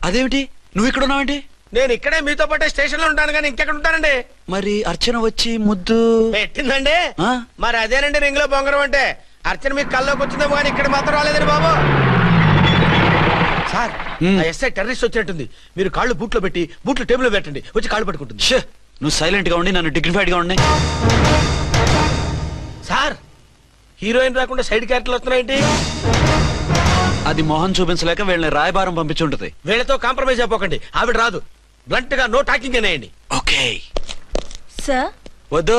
అదేమిటి నువ్వు ఇక్కడ ఉన్నావేంటి? నేను ఇక్కడే మీతో పాటే స్టేషన్ లో ఉంటాను కానీ ఇంకెక్కడ ఉంటానండి. మరి అర్చన వచ్చి ముద్దు పెట్టిందండి. మరి అదేనండి రింగ్ లో బొంగరం అంటే. అర్చన మీకు కల్లోకి వచ్చిందేమో కానీ ఇక్కడ మాత్రం రాలేదండి బాబు. సార్ ఎస్ఐ టెర్రరిస్ట్ వచ్చినట్టుంది. మీరు కాళ్ళు బూట్లో పెట్టి బూట్లు టేబుల్ పెట్టండి, వచ్చి కాళ్ళు పట్టుకుంటుంది. నువ్వు సైలెంట్ గా ఉండి నన్ను డిగ్నిఫైడ్ గా ఉండి. సార్ హీరోయిన్ రాకుండా సైడ్ క్యారెక్టర్లు వస్తున్నాయేంటి? అది మొహం చూపించలేక వీళ్ళని రాయబారం పంపించుంటది. వీళ్ళతో కాంప్రమైజ్ అయిపోకండి, ఆవిడ రాదు. బ్లంట్ గా నో టాకింగ్ అనేయండి. Okay sir. వద్దు,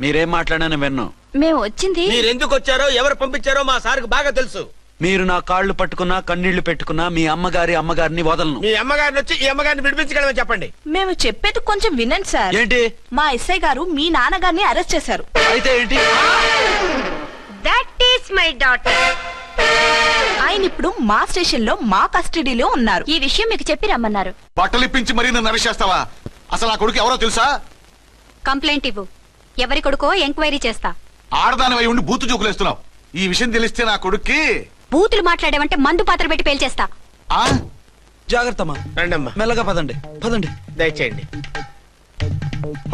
మీరేం మాట్లాడానని విన్ను. మేము వచ్చింది మీరెందుకు వచ్చారో ఎవరు పంపించారో మా సార్కు బాగా తెలుసు. మీరు నా కాళ్ళు పట్టుకున్నా కన్నీళ్లు పెట్టుకున్నా మీ అమ్మగారిని వదలను. మీ అమ్మగారిని వచ్చి ఈ అమ్మగారిని విడిపించగలమని చెప్పండి. మేము చెప్పేది కొంచెం వినండి సార్. ఏంటి? మా ఎస్ఐ గారు మీ నాన్నగారిని అరెస్ట్ చేశారు. అయితే ఏంటి? That is my daughter. ఆయన ఇప్పుడు మా స్టేషన్ లో మా కస్టడీలో ఉన్నారు. ఈ విషయం మీకు చెప్పి రమ్మన్నారు. బట్టలిప్పించి మరీ నన్ను అరెస్ట్ చేస్తావా? అసలు ఆ కొడుకు ఎవరో తెలుసా? కంప్లైంట్ ఇవ్వు. ఎవరి కొడుకో ఎంక్వైరీ చేస్తా. ఆడదానివై ఉండి బూతు జోకులేస్తున్నావు. ఈ విషయం తెలిస్తే నా కొడుక్కి బూతులు మాట్లాడేవంటే మందు పాత్ర పెట్టి పేల్చేస్తా. జాగ్రత్తమ్మా. రండమ్మా. మెల్లగా పదండి పదండి. దయచేయండి.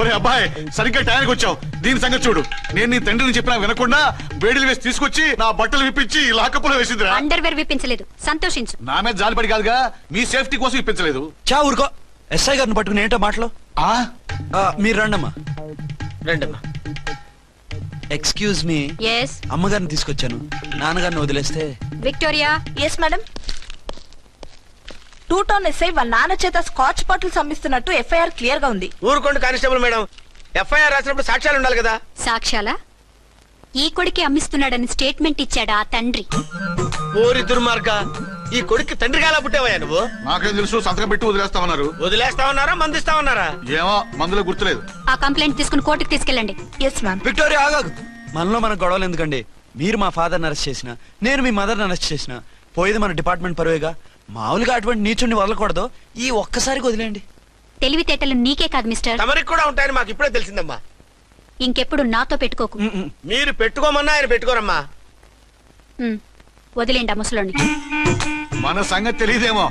ఒరే అబ్బాయి, సరిగ్గా టైంకి వచ్చావు. దీని సంగతి చూడు. నేను నీ తండ్రిని చెప్పినా వినకుండా బేడీలు వేసి తీసుకొచ్చి నా బట్టలు విప్పించి లాకప్పులో వేసింది. అండర్వేర్ విప్పించలేదు, సంతోషించు. నా మీద జాలిపడి కాదుగా, మీ సేఫ్టీ కోసం ఇప్పించలేదు. చా ఊరుకో. ఎస్ఐ గారిని పట్టుకుని ఏంటో మాటలు. మీరు రండమ్మా. రండమ్మా. Excuse me. ఎస్. అమ్మగారిని తీసుకొచ్చాను. నాన్నగారిని వదిలేస్తే. Victoria. Yes madam. 2 town SI వాళ్ళ నాన్న చేత స్కాచ్ బాటిల్స్ అమ్మిస్తున్నట్టు ఎఫ్ఐఆర్ క్లియర్ గా ఉంది. ఊరుకోండి కానిస్టేబుల్ మేడం. ఎఫ్ఐఆర్ రాసినప్పుడు సాక్ష్యాలు ఉండాలి కదా. సాక్ష్యాలా? ఈ కొడుకే అమ్మిస్తున్నాడని స్టేట్మెంట్ ఇచ్చాడా ఆ తండ్రి? ఓరి దుర్మార్గ, ఈ కొడుక్కి తండ్రిగా ఎలా పుట్టావయ్యా నువ్వు? నాకేం తెలుసు, సంతకం పెట్టి వదిలేస్తామన్నారు. వదిలేస్తామన్నారా మందిస్తామన్నారా? ఏమో, మందులో గుర్తులేదు. ఆ కంప్లైంట్ తీసుకుని కోర్టుకు తీసుకెళ్ళండి. Yes ma'am. విక్టోరియా ఆగాగు. మనలో మన గొడవలు ఎందుకండి? మీరు మా ఫాదర్ని అరెస్ట్ చేసిన, నేను మీ మదర్ని అరెస్ట్ చేసిన, పోయేది మన డిపార్ట్మెంట్ పరువేగా. మామూలుగా అటువంటి నీచుని వదలకూడదు. ఈ ఒక్కసారికి వదిలేండి. తెలివితేటలు నీకే కాదు మిస్టర్, తమరికి కూడా ఉంటాయని మాకు ఇప్పుడే తెలిసిందమ్మా. ఇంకెప్పుడు నాతో పెట్టుకోకు. మీరు పెట్టుకోమన్నా ఆయన పెట్టుకోరమ్మా. వదిలేండి ఆ ముసలోని. మన సంగతి తెలియదేమో.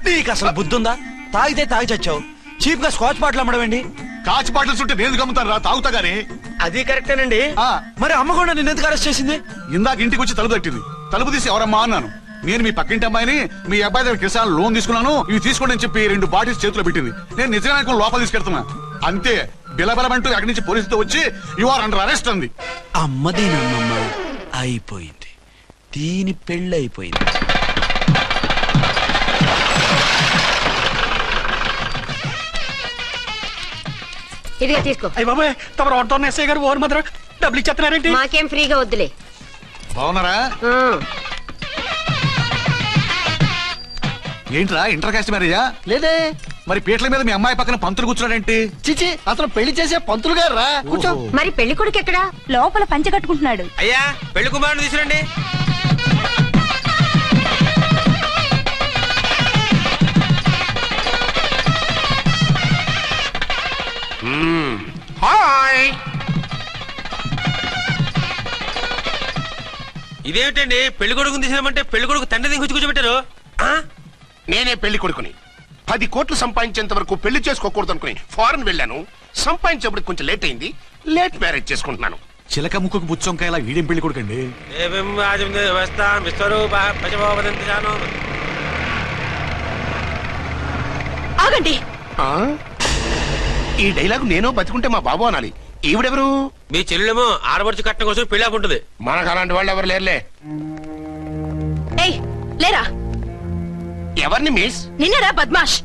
నీకు అసలు బుద్ధుందా? తాగితే తాగి చచ్చావు. చీప్ గా స్కాచ్ బాటిల్ అమ్మడమేంటి? కాచి బాటిల్స్ ఉంటే నేను గమ్ముతాను రా, తాగుతా గానీ. అది కరెక్టేనండి. మరి అమ్మ కూడా నిన్ను ఎందుకు అరెస్ట్ చేసింది? ఇందాక ఇంటికి వచ్చి తలుపు తట్టింది. తలుపు తీసి ఎవరమ్మా అన్నాను. నేను మీ పక్కింటి అమ్మాయిని, మీ అబ్బాయి దగ్గర కిసాన్ లోన్ తీసుకున్నాను, ఇవి తీసుకోండి అని చెప్పి 2 బాటిల్స్ చేతిలో పెట్టింది. నేను నిజంగా లోపల తీసుకెళ్తున్నా. అంతే, బిలబలమంటూ అక్కడి నుంచి పోలీసుతో వచ్చి యు ఆర్ అండర్ అరెస్ట్ అంది. అమ్మదీనమ్మమ్మ అయిపోయింది. దీని పెళ్ళి అయిపోయింది. ఇదిగా తీసుకో. అయ్య బాబాయ్, తమ రోడ్డు ఎస్ఐ గారు ఓన్ మాత్రం డబ్బులు ఇచ్చేస్తున్నారేంటి? మాకేం ఫ్రీగా వద్దులే. బాగున్నారా? ఏంట్రా ఇంటర్ కాస్ట్ మ్యారేజా? లేదే. మరి పీటల మీద మీ అమ్మాయి పక్కన పంతులు కూర్చున్నాడేంటి? చిచి, అతను పెళ్లి చేసే పంతులు గారు రా. కూర్చో. మరి పెళ్లి కొడుకు ఎక్కడా? లోపల పంచె కట్టుకుంటున్నాడు. అయ్యా, పెళ్లి కుమారుని తీసుకురండి. హాయ్. ఇదేమిటండి, పెళ్లి కొడుకుని తీసినామంటే పెళ్లి కొడుకు తండ్రి దిగి కూర్చోబెట్టారు. నేనే పెళ్లి కొడుకుని. 10 కోట్లు సంపాదించేంత వరకు పెళ్లి చేసుకోకూడదు అనుకుని ఫారెన్ వెళ్ళాను. సంపాదించేప్పుడు కొంచెం లేట్ అయింది. లేట్ మ్యారేజ్ చేసుకుంటున్నాను. చిలక ముక్కుకు బుచ్చొంకాయ ఇలా వీడేం పెళ్లి కొడుకండి? ఆగండి. ఈ డైలాగ్ నేను బతికుంటే మా బాబు అనాలి. ఈవిడెవరు? మీ చెల్లెమో ఆడబడుచు కట్టడం కోసం పెళ్లి ఆపుంటది. మనకు అలాంటి వాళ్ళు ఎవరు లేరులే. ఏయ్ లేరా. ఎవరిని మిస్? నిన్నరా బద్మాష్.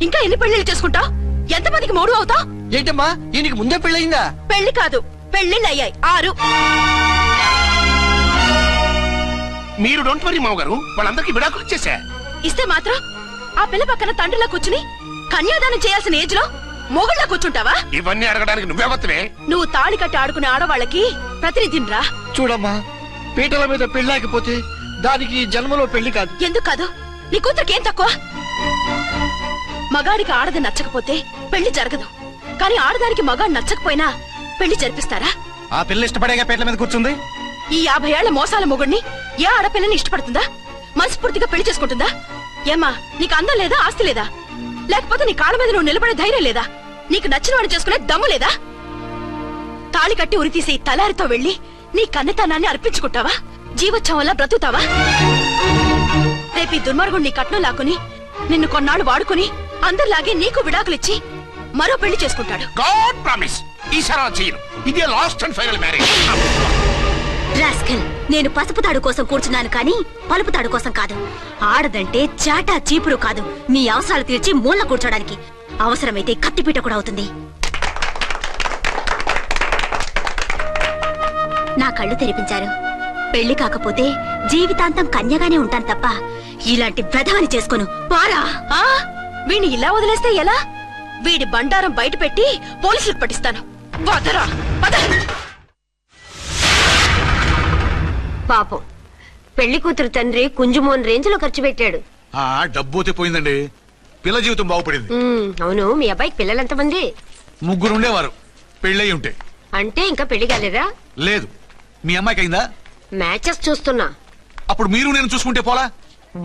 ఇంకా ఎన్ని పెళ్లిళ్ళు చేసుకుంటావు? ఎంతమందికి మూడు అవుతావు? ఏంటమ్మా, ఈయనకి ముందే పెళ్ళయిందా? పెళ్లి కాదు, పెళ్లిళ్ళు అయ్యాయి 6. మీరు డోంట్ వరీ మామగారు, వాళ్ళందరికీ విడాకులు ఇచ్చేసా. ఇస్తే మాత్రం ఆ పిల్ల పక్కన తండ్రిలా కూర్చుని కన్యాదానం చేయాల్సిన ఏజ్ లో మొగుళ్ళ కూర్చుంటావా? ఇవన్నీ అడగడానికి నువ్వే వత్తవే. నువ్వు తాళి కట్టి ఆడుకునే ఆడవాళ్ళకి ప్రతినిధిరా. చూడమ్మా, పీటల మీద పెళ్ళాకపోతే దానికి జన్మలో పెళ్లి కాదు. ఎందుకు కాదు? నీ కూతురికేం తక్కువ? మగాడికి ఆడది నచ్చకపోతే పెళ్లి జరగదు. కానీ ఆడదానికి మగాడు నచ్చకపోయినా పెళ్లి జరిపిస్తారా? ఆ పిల్ల ఇష్టపడేగా పీటల మీద కూర్చుంది. ఈ 50 ఏళ్ల మోసాల మొగుడిని ఏ ఆడపిల్లని ఇష్టపడుతుందా? మనస్ఫూర్తిగా పెళ్లి చేసుకుంటుందా? ఏమ్మా, నీకు అందం లేదా, ఆస్తి లేదా? లేకపోతే నీ కాళ్ళ మీద నువ్వు నిలబడే ధైర్యం లేదా? నీకు నచ్చిన వాడు చేసుకునే దమ్ము లేదా? తాళి కట్టి ఉరితీసే ఈ తలారితో వెళ్లి నీ కన్నతనాన్ని అర్పించుకుంటావా? జీవోత్సవం వల్ల బ్రతుకుతావా? రేపు ఈ దుర్మార్గుడు నీ కట్నం లాక్కుని నిన్ను కొన్నాళ్ళు వాడుకుని అందరిలాగే నీకు విడాకులిచ్చి మరో పెళ్లి చేసుకుంటాడు. గాడ్ ప్రామిస్, ఈసారి అలా చేయను. ఇదే last and final marriage. Rascal, నేను పసుపు తాడు కోసం కూర్చున్నాను కానీ పలుపు తాడు కోసం కాదు. ఆడదంటే చాటా చీపురు కాదు, నీ అవసరాలు తీర్చి మూల కూర్చోడానికి. అవసరమైతే కత్తిపీట కూడా అవుతుంది. నా కళ్ళు తెరిపించారు. పెళ్లి కాకపోతే జీవితాంతం కన్యగానే ఉంటాను తప్ప ఇలాంటి వెధవని చేసుకోను. పారా! వీణ్ణి ఇలా వదిలేస్తే ఎలా? వీడి బండారం బయట పెట్టి పోలీసులకు పట్టిస్తాను. వదరా, వద. పాపం పెళ్లి కూతురు తండ్రి కుంజుమోన్ రేంజ్ లో ఖర్చు పెట్టాడు. ఆ డబ్బు పోయిందండి. పిల్ల జీవితం బాగుపడింది. అవును, మీ అబ్బాయికి పిల్లలెంతమంది? 3 ఉండేవారు. పెళ్ళయి ఉంటే. అంటే ఇంకా పెళ్లి కాలేదా? లేదు. మీ అమ్మాయికి అయిందా? మ్యాచెస్ చూస్తున్నా. అప్పుడు మీరు నేను చూసుకుంటే పోలా?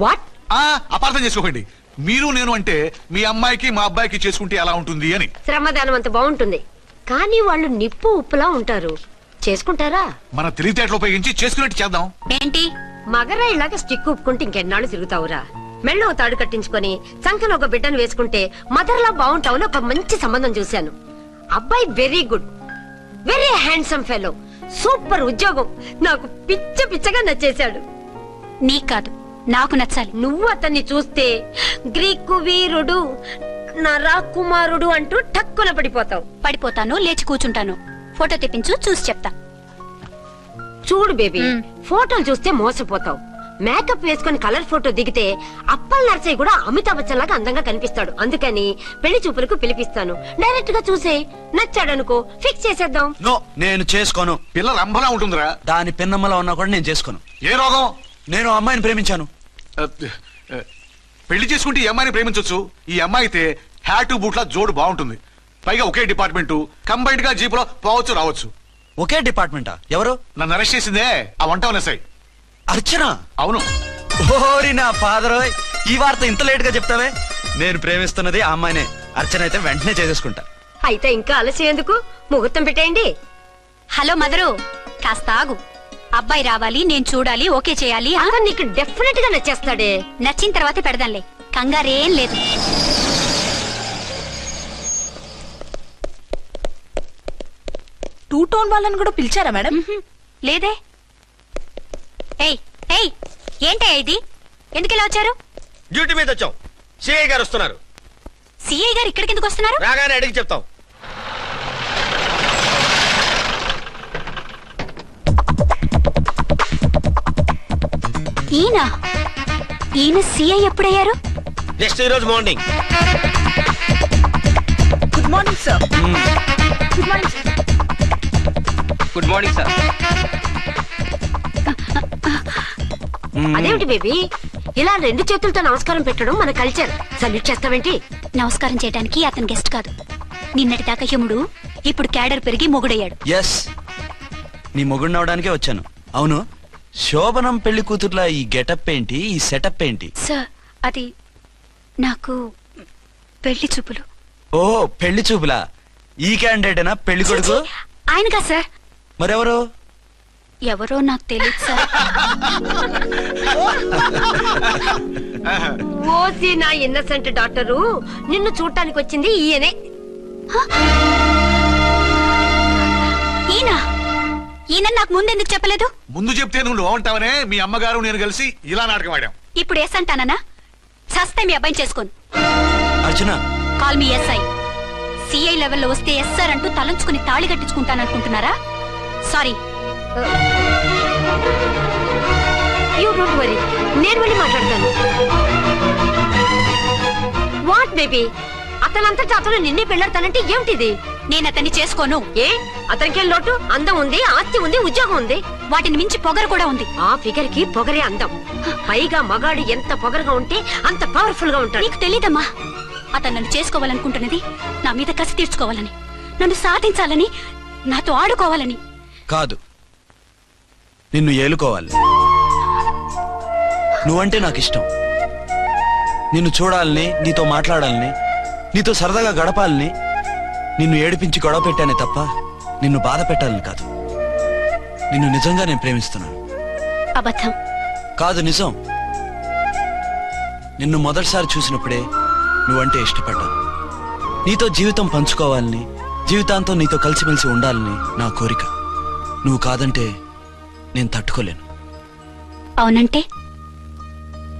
వాట్? అపార్థం చేసుకోకండి. మీరు నేను అంటే మీ అమ్మాయికి మా అబ్బాయికి చేసుకుంటే ఎలా ఉంటుంది అని. శ్రమదానం అంత బాగుంటుంది, కానీ వాళ్ళు నిప్పు ఉప్పులా ఉంటారు. చేసుకుంటారా? మన తెలివితేటలు ఉపయోగించి చేసుకున్నట్టు చేద్దాం. ఏంటి? మగరా ఇలాగ స్టిక్ ఉప్పుకుంటే ఇంకెన్నాళ్ళు తిరుగుతావురా? మెళ్ళో తాడు కట్టించుకొని చంకలో ఒక బిడ్డను వేసుకుంటే మదర్లా బాగుంటావుని ఒక మంచి సంబంధం చూశాను. అబ్బాయి very good, very handsome fellow, super ఉద్యోగం. నాకు పిచ్చగా నచ్చేశాడు. నీకు కాదు, నాకు నచ్చాలి. నువ్వు అతన్ని చూస్తే గ్రీకు వీరుడు, నా రాకుమారుడు అంటూ టక్కున పడిపోతావు. పడిపోతాను, లేచి కూర్చుంటాను. ఫోటో తెప్పించు, చూసి చెప్తా. చూడు బేబీ, ఫోటోలు చూస్తే మోసపోతావు. మేకప్ వేసుకుని కలర్ ఫోటో దిగితే అప్పల్ నర్సయ్య కూడా అమితాబ్ బచ్చన్ లాగా అందంగా కనిపిస్తాడు. అందుకని పెళ్లి చూపులకు పిలిపిస్తాను. డైరెక్ట్ గా చూసే నచ్చాడనుకో, ఫిక్స్ చేసేద్దాం. నో, నేను చేసుకోను. పిల్ల రంభలా ఉంటుందిరా. దాని పిన్నమ్మలా ఉన్నా కూడా నేను చేసుకోను. ఏ రోగం? నేను అమ్మాయిని ప్రేమించాను. పెళ్లి చేసుకుంటే ఈ అమ్మాయిని ప్రేమించొచ్చు. ఈ అమ్మాయి అయితే హ్యాటు బూట్ల జోడు బాగుంటుంది. పైగా ఒకే డిపార్ట్మెంట్, కంబైన్డ్ గా జీపులో పోవచ్చు రావచ్చు. ఒకే డిపార్ట్మెంటా? ఎవరు? నన్ను అరెస్ట్ చేసిందే ఆ వంటవనెస్ఐ. అర్చన? అవును. ఓరి నా ఫాదర్, ఈ వార్త ఇంత లేట్ గా చెప్తావే? నేను ప్రేమిస్తున్నది ఆ అమ్మాయినే. అర్చన అయితే వెంటనే చేసేసుకుంటా. అయితే ఇంకా ఆలస్యం ఎందుకు? ముహూర్తం పెట్టేయండి. హలో మదరు, కాస్త ఆగు. అబ్బాయి రావాలి, నేను చూడాలి, ఓకే చేయాలి. అతను నీకు డెఫినెట్ గా నచ్చేస్తాడే. నచ్చిన తర్వాతే పెడదాంలే, కంగారేం లేదు. టూ టోన్ వాళ్ళని కూడా పిలిచారా మేడం? లేదే. ఏయ్ ఏయ్, ఏంటయ్యా ఇది? ఎందుకు ఇలా వచ్చారు? డ్యూటీ మీద వచ్చాం. సిఐ గారు వస్తున్నారు. సిఐ గారు ఇక్కడికి ఎందుకు వస్తున్నారు? రాగానే అడిగి చెప్తాం. ఈయన సిఐ ఎప్పుడయ్యారు? నెక్స్ట్ ఈ రోజు morning. Good morning sir. Good morning sir. Good morning sir. అదేమిటి బేబీ, ఇలా 2 చేతులతో నమస్కారం పెట్టడం మన కల్చర్. సల్యూట్ చేస్తావేంటి? నమస్కారం చేయడానికి అతను గెస్ట్ కాదు. నిన్నటి దాకా యముడు, ఇప్పుడు క్యాడర్ పెరిగి మొగుడయ్యాడు. ఎస్, నీ మొగుడిని అవడానికే వచ్చాను. అవును, శోభనం పెళ్లి కూతుర్లా ఈ గెటప్ ఏంటి, ఈ సెటప్ ఏంటి? సార్, అది నాకు పెళ్లి చూపులు. ఓ, పెళ్లి చూపులా? ఈ క్యాండిడేటేనా పెళ్లి కొడుకు? ఆయనగా సార్. మరెవరు? ఎవరో నాకు తెలియదు సార్. ఓసి నా ఇన్నసెంట్ డాక్టరు, నిన్ను చూడటానికి వచ్చింది ఈయనే. ఈయన నాకు ముందెందుకు చెప్పలేదు? ముందు చెప్తే నువ్వు బాగుంటావనే మీ అమ్మగారు నేను కలిసి ఇలా నాటకం ఆడాం. ఇప్పుడు ఎస్ అంటానా? సస్తే మీ అబ్బాయిని చేసుకోను. అర్చన, కాల్ మీ ఎస్ఐ. సిఐ లెవెల్లో వస్తే ఎస్ఆర్ అంటూ తలంచుకుని తాళి కట్టించుకుంటాననుకుంటున్నారా? సారీ. యూ డోంట్ వరీ, నేను వెళ్ళి మాట్లాడతాను. వాట్ బేబీ, అతనంతటా అతను నిన్నే పెళ్ళాడతానంటే ఏమిటిది? నేను అతన్ని చేసుకోను. ఏ, అతనికేం లోటు? అందం ఉంది, ఆస్తి ఉంది, ఉద్యోగం ఉంది. వాటిని మించి పొగరు కూడా ఉంది. ఆ ఫిగర్ కి పొగరే అందం. పైగా మగాడు ఎంత పొగరుగా ఉంటే అంత పవర్ఫుల్ గా ఉంటాడు. నీకు తెలీదమ్మా, అతను నన్ను చేసుకోవాలనుకుంటున్నది నా మీద కసి తీర్చుకోవాలని, నన్ను సాధించాలని, నాతో ఆడుకోవాలని కాదు, నిన్ను ఏలుకోవాలి. నువ్వంటే నాకు ఇష్టం. నిన్ను చూడాలని, నీతో మాట్లాడాలని, నీతో సరదాగా గడపాలని, నిన్ను ఏడిపించి గొడవ పెట్టానే తప్ప నిన్ను బాధ పెట్టాలని కాదు. నిన్ను నిజంగా నేను ప్రేమిస్తున్నాను. అబద్ధం. కాదు, నిజం. నిన్ను మొదటిసారి చూసినప్పుడే నువ్వంటే ఇష్టపడ్డాను. నీతో జీవితం పంచుకోవాలని, జీవితాంతం నీతో కలిసిమెలిసి ఉండాలని నా కోరిక. నువ్వు కాదంటే నేను తట్టుకోలేను. అవునంటే